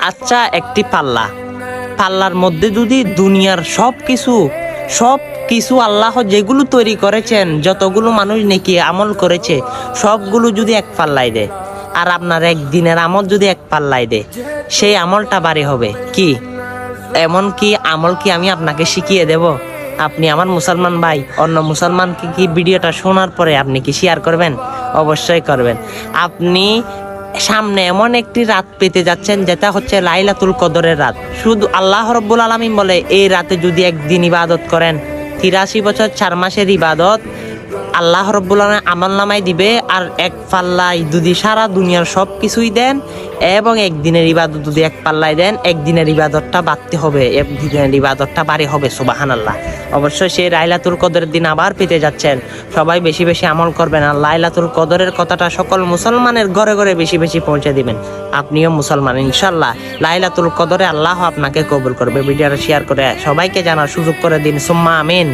আচ্ছা, একটি পাল্লার মধ্যে যদি দুনিয়ার সব কিছু আল্লাহ যেগুলো তৈরি করেছেন, যতগুলো মানুষ নেকি আমল করেছে, সবগুলো যদি এক পাল্লায় দেয়, আর আপনার একদিনের আমল যদি এক পাল্লায় দেয়, সেই আমলটা ভারী হবে কি? এমন কি আমল কি আমি আপনাকে শিখিয়ে দেব? আপনি আমার মুসলমান ভাই, অন্য মুসলমানকে কি ভিডিওটা শোনার পরে আপনি কি শেয়ার করবেন? অবশ্যই করবেন। আপনি সামনে এমন একটি রাত পেতে যাচ্ছেন, যেটা হচ্ছে লাইলাতুল কদরের রাত। শুধু আল্লাহ রাব্বুল আলামিন বলে, এই রাতে যদি একদিন ইবাদত করেন, 83 বছর 4 মাসের ইবাদত আল্লাহ রাব্বুল আলামিন আমলনামায় দিবে। আর এক পাল্লায় যদি সারা দুনিয়ার সব কিছুই দেন এবং একদিনের ইবাদত যদি এক পাল্লায় দেন, একদিনের ইবাদতটা বাড়তে হবে, একদিনের ইবাদতটা ভারী হবে। সুবহানাল্লাহ। অবশ্যই সেই লাইলাতুল কদরের দিন আবার পেতে যাচ্ছেন, সবাই বেশি বেশি আমল করবেন আর লাইলাতুল কদরের কথাটা সকল মুসলমানের ঘরে ঘরে বেশি বেশি পৌঁছে দিবেন। আপনিও মুসলমান, ইনশাল্লাহ লাইলাতুল কদরে আল্লাহ আপনাকে কবুল করবে। ভিডিওটা শেয়ার করে সবাইকে জানার সুযোগ করে দিন। সুম্মা আমিন।